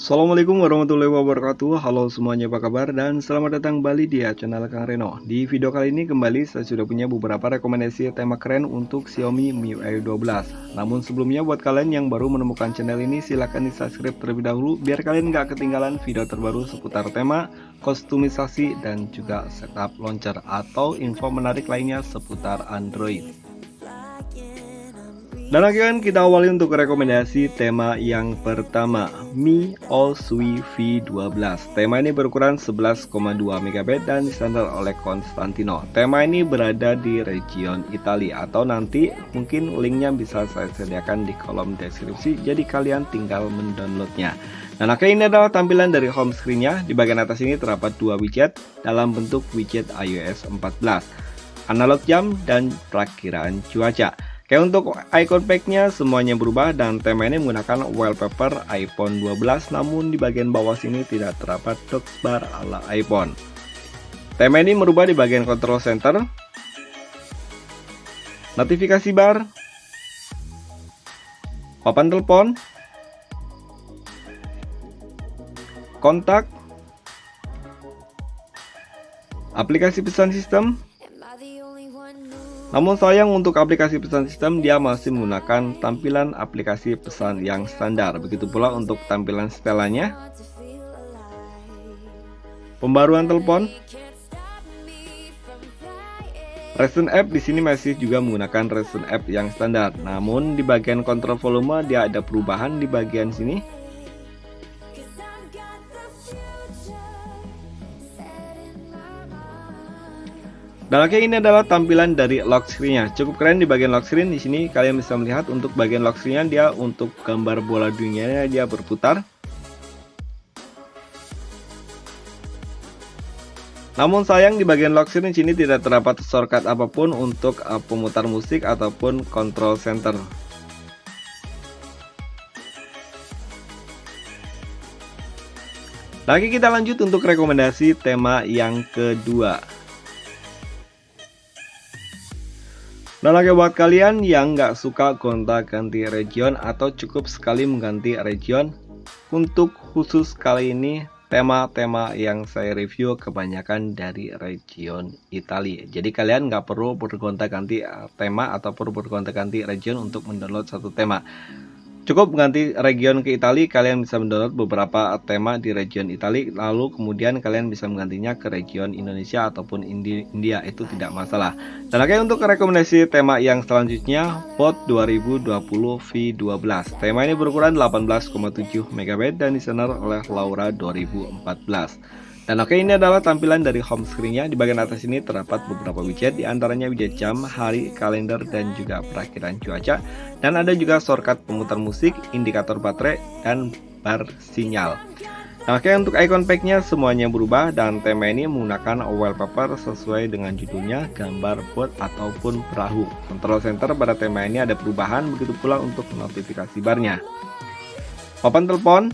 Assalamualaikum warahmatullahi wabarakatuh. Halo semuanya, apa kabar? Dan selamat datang kembali di channel Kang Reno. Di video kali ini kembali saya sudah punya beberapa rekomendasi tema keren untuk Xiaomi MIUI 12. Namun sebelumnya buat kalian yang baru menemukan channel ini, silahkan di subscribe terlebih dahulu biar kalian nggak ketinggalan video terbaru seputar tema, kostumisasi, dan juga setup launcher atau info menarik lainnya seputar Android. Dan akhirnya kita awali untuk rekomendasi tema yang pertama, Mi All-Sui V12. Tema ini berukuran 11,2 MB dan disandar oleh Konstantino. Tema ini berada di region Italia, atau nanti mungkin linknya bisa saya sediakan di kolom deskripsi, jadi kalian tinggal mendownloadnya. Dan akhirnya ini adalah tampilan dari home screen-nya. Di bagian atas ini terdapat dua widget dalam bentuk widget iOS 14, analog jam dan perakiraan cuaca. Oke, untuk icon pack-nya semuanya berubah dan tema ini menggunakan wallpaper iPhone 12, namun di bagian bawah sini tidak terdapat touchbar ala iPhone. Tema ini merubah di bagian control center, notifikasi bar, papan telepon, kontak, aplikasi pesan sistem. Namun sayang untuk aplikasi pesan sistem dia masih menggunakan tampilan aplikasi pesan yang standar. Begitu pula untuk tampilan setelannya. Pembaruan telepon. Recent app di sini masih juga menggunakan recent app yang standar. Namun di bagian kontrol volume dia ada perubahan di bagian sini. Dan oke, ini adalah tampilan dari lock screen-nya. Cukup keren di bagian lock screen. Di sini kalian bisa melihat untuk bagian lock screen-nya dia untuk gambar bola dunianya dia berputar. Namun sayang di bagian lock screen sini tidak terdapat shortcut apapun untuk pemutar musik ataupun control center. Lagi kita lanjut untuk rekomendasi tema yang kedua. Dan oke, buat kalian yang nggak suka gonta-ganti region atau cukup sekali mengganti region, untuk khusus kali ini tema-tema yang saya review kebanyakan dari region Italia. Jadi kalian nggak perlu bergonta-ganti tema atau perlu bergonta-ganti region untuk mendownload satu tema. Cukup mengganti region ke Italia, kalian bisa mendownload beberapa tema di region Italia, lalu kemudian kalian bisa menggantinya ke region Indonesia ataupun India, itu tidak masalah. Dan oke, untuk rekomendasi tema yang selanjutnya, Bot 2020 V12. Tema ini berukuran 18,7 MB dan disandar oleh Laura 2014. Dan oke, ini adalah tampilan dari home screen-nya. Di bagian atas ini terdapat beberapa widget, diantaranya widget jam, hari, kalender, dan juga perakiraan cuaca. Dan ada juga shortcut pemutar musik, indikator baterai, dan bar sinyal. Nah, oke, untuk icon pack-nya semuanya berubah dan tema ini menggunakan wallpaper sesuai dengan judulnya, gambar bot ataupun perahu. Control center pada tema ini ada perubahan, begitu pula untuk notifikasi barnya. Papan telepon,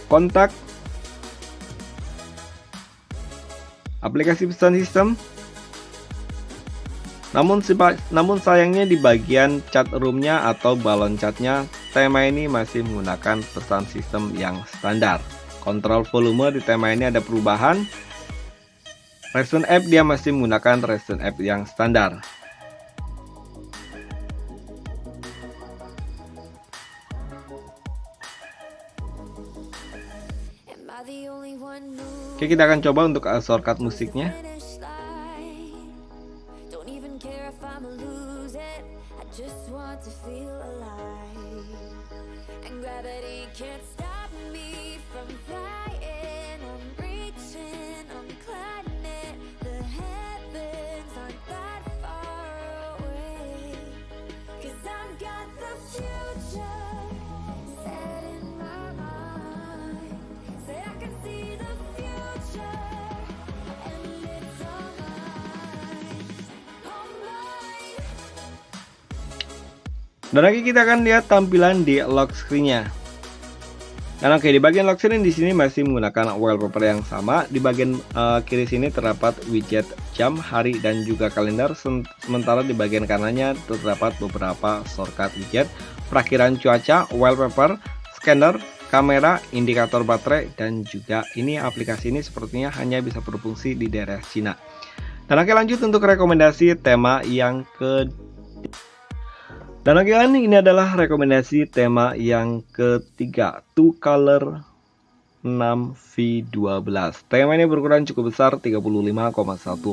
kontak, aplikasi pesan sistem. Namun sayangnya di bagian chat room-nya atau balon chatnya, tema ini masih menggunakan pesan sistem yang standar. Kontrol volume di tema ini ada perubahan. Recent app dia masih menggunakan recent app yang standar. Oke, kita akan coba untuk shortcut musiknya. Dan lagi kita akan lihat tampilan di lock screen-nya. Dan oke, di bagian lock screen di sini masih menggunakan wallpaper yang sama. Di bagian kiri sini terdapat widget jam, hari, dan juga kalender. Sementara di bagian kanannya terdapat beberapa shortcut widget, perakiraan cuaca, wallpaper, scanner, kamera, indikator baterai, dan juga ini aplikasi ini sepertinya hanya bisa berfungsi di daerah Cina. Dan oke, lanjut untuk rekomendasi tema yang Dan oke, ini adalah rekomendasi tema yang ketiga, Two Color 6V12. Tema ini berukuran cukup besar 35,1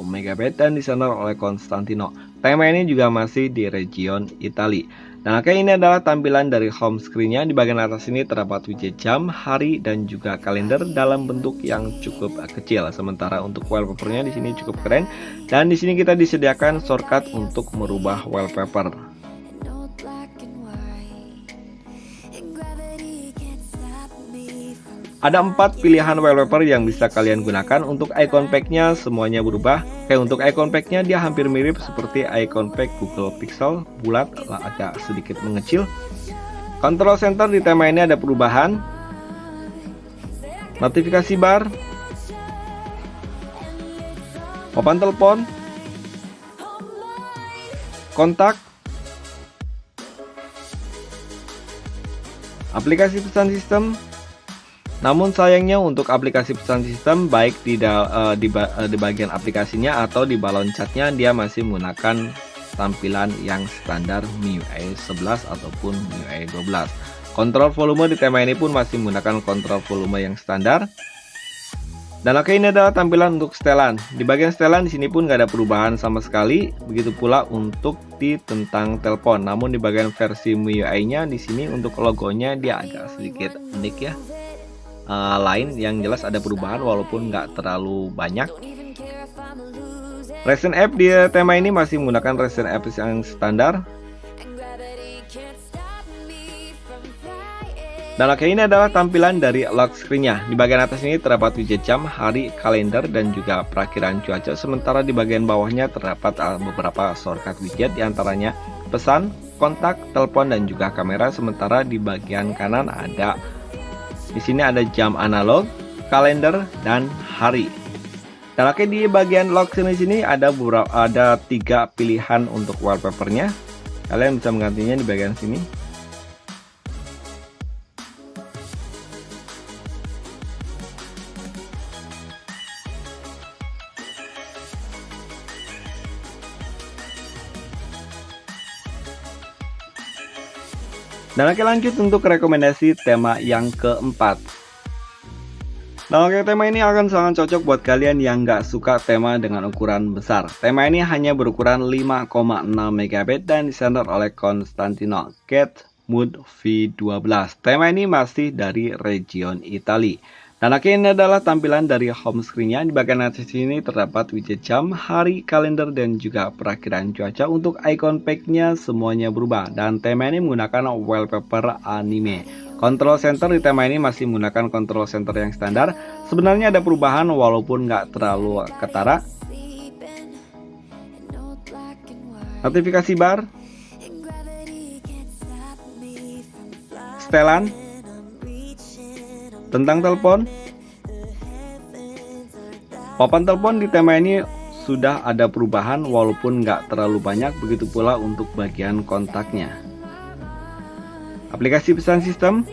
MB dan disenar oleh Constantino. Tema ini juga masih di region Italia. Dan oke, ini adalah tampilan dari home screen-nya. Di bagian atas ini terdapat widget jam, hari, dan juga kalender dalam bentuk yang cukup kecil. Sementara untuk wallpaper-nya di sini cukup keren. Dan di sini kita disediakan shortcut untuk merubah wallpaper. Ada 4 pilihan wallpaper yang bisa kalian gunakan. Untuk icon pack-nya semuanya berubah. Untuk icon pack-nya dia hampir mirip seperti icon pack Google Pixel, bulat, agak sedikit mengecil. Control center di tema ini ada perubahan. Notifikasi bar, papan telepon, kontak, aplikasi pesan sistem. Namun sayangnya untuk aplikasi pesan sistem baik di bagian aplikasinya atau di balon catnya dia masih menggunakan tampilan yang standar MIUI 11 ataupun MIUI 12. Kontrol volume di tema ini pun masih menggunakan kontrol volume yang standar. Dan oke, ini adalah tampilan untuk setelan. Di bagian setelan di sini pun nggak ada perubahan sama sekali. Begitu pula untuk di tentang telepon. Namun di bagian versi MIUI-nya di sini untuk logonya dia agak sedikit unik ya. Lain yang jelas ada perubahan walaupun nggak terlalu banyak. Recent app di tema ini masih menggunakan recent app yang standar. Dan oke, ini adalah tampilan dari lock screen-nya. Di bagian atas ini terdapat widget jam, hari, kalender, dan juga perakiraan cuaca. Sementara di bagian bawahnya terdapat beberapa shortcut widget, diantaranya pesan, kontak, telepon, dan juga kamera. Sementara di bagian kanan di sini ada jam analog, kalender, dan hari. Dan oke, di bagian lock screen sini ada 3 pilihan untuk wallpapernya. Kalian bisa menggantinya di bagian sini. Dan oke, lanjut untuk rekomendasi tema yang keempat. Nah oke, tema ini akan sangat cocok buat kalian yang nggak suka tema dengan ukuran besar. Tema ini hanya berukuran 5,6 MB dan disenar oleh Constantino, Cat Mood V12. Tema ini masih dari region Italia. Dan oke, ini adalah tampilan dari home screen-nya. Di bagian atas sini terdapat widget jam, hari, kalender, dan juga perakiraan cuaca. Untuk icon pack-nya semuanya berubah. Dan tema ini menggunakan wallpaper anime. Control center di tema ini masih menggunakan control center yang standar. Sebenarnya ada perubahan walaupun nggak terlalu ketara. Notifikasi bar, setelan, tentang telepon, papan telepon di tema ini sudah ada perubahan walaupun nggak terlalu banyak. Begitu pula untuk bagian kontaknya. Aplikasi pesan sistem,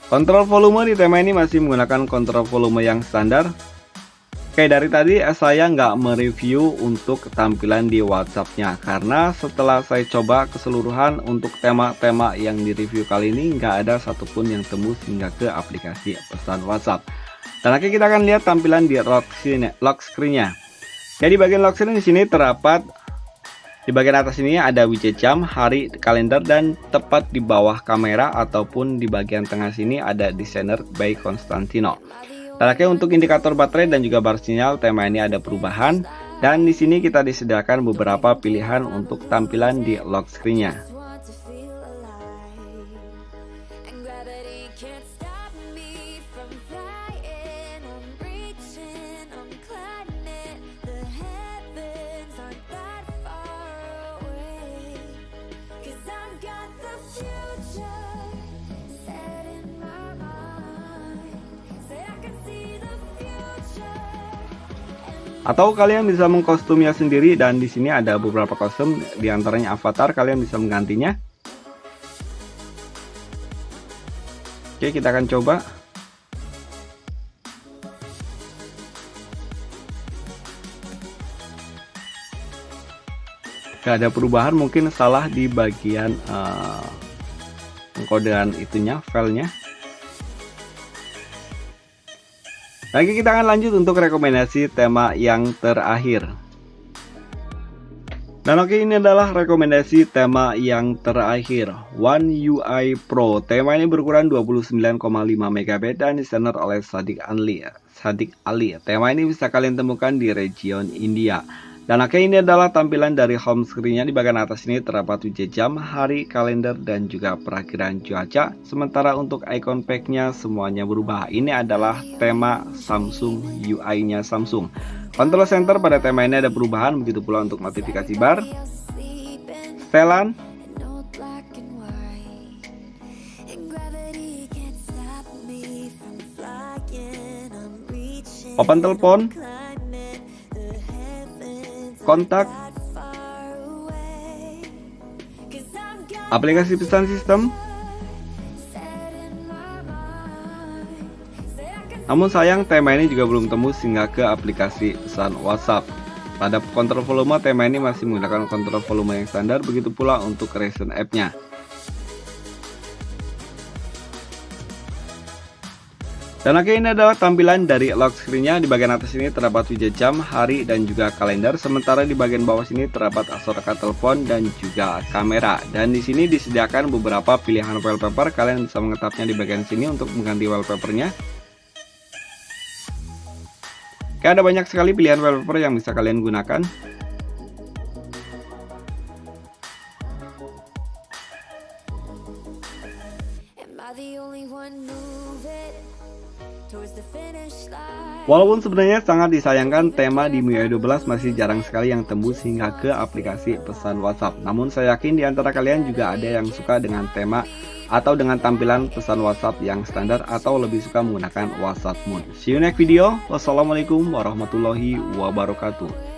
kontrol volume di tema ini masih menggunakan kontrol volume yang standar. Oke, dari tadi saya nggak mereview untuk tampilan di WhatsApp-nya karena setelah saya coba keseluruhan untuk tema-tema yang direview kali ini nggak ada satupun yang tembus hingga ke aplikasi pesan WhatsApp. Dan akhirnya kita akan lihat tampilan di lock screen-nya. Jadi bagian lock screen di sini terdapat di bagian atas ini ada widget jam, hari, kalender, dan tepat di bawah kamera ataupun di bagian tengah sini ada designer by Constantino. Terakhir untuk indikator baterai dan juga bar sinyal tema ini ada perubahan dan di sini kita disediakan beberapa pilihan untuk tampilan di lock screen-nya. Atau kalian bisa mengkostumnya sendiri, dan di sini ada beberapa kostum, diantaranya avatar, kalian bisa menggantinya. Oke, kita akan coba. Gak ada perubahan, mungkin salah di bagian pengkodean itunya, filenya. Lagi kita akan lanjut untuk rekomendasi tema yang terakhir. Dan oke, ini adalah rekomendasi tema yang terakhir, One UI Pro. Tema ini berukuran 29,5 MB dan desainer oleh Sadik Ali. Tema ini bisa kalian temukan di region India. Dan oke, ini adalah tampilan dari home screen-nya. Di bagian atas ini terdapat widget jam, hari, kalender, dan juga perakhiran cuaca. Sementara untuk icon pack-nya semuanya berubah. Ini adalah tema Samsung, UI-nya Samsung. Control center pada tema ini ada perubahan, begitu pula untuk notifikasi bar, setelan, open telepon, kontak, aplikasi pesan sistem. Namun sayang, tema ini juga belum tembus hingga ke aplikasi pesan WhatsApp. Pada kontrol volume, tema ini masih menggunakan kontrol volume yang standar, begitu pula untuk recent app-nya. Dan oke, ini adalah tampilan dari lock screen-nya. Di bagian atas ini terdapat widget jam, hari, dan juga kalender. Sementara di bagian bawah sini terdapat aksesoris telepon dan juga kamera. Dan di sini disediakan beberapa pilihan wallpaper. Kalian bisa mengetapnya di bagian sini untuk mengganti wallpapernya. Oke, ada banyak sekali pilihan wallpaper yang bisa kalian gunakan. Walaupun sebenarnya sangat disayangkan, tema di MIUI 12 masih jarang sekali yang tembus hingga ke aplikasi pesan WhatsApp. Namun saya yakin di antara kalian juga ada yang suka dengan tema atau dengan tampilan pesan WhatsApp yang standar, atau lebih suka menggunakan WhatsApp Mode. See you next video. Wassalamualaikum warahmatullahi wabarakatuh.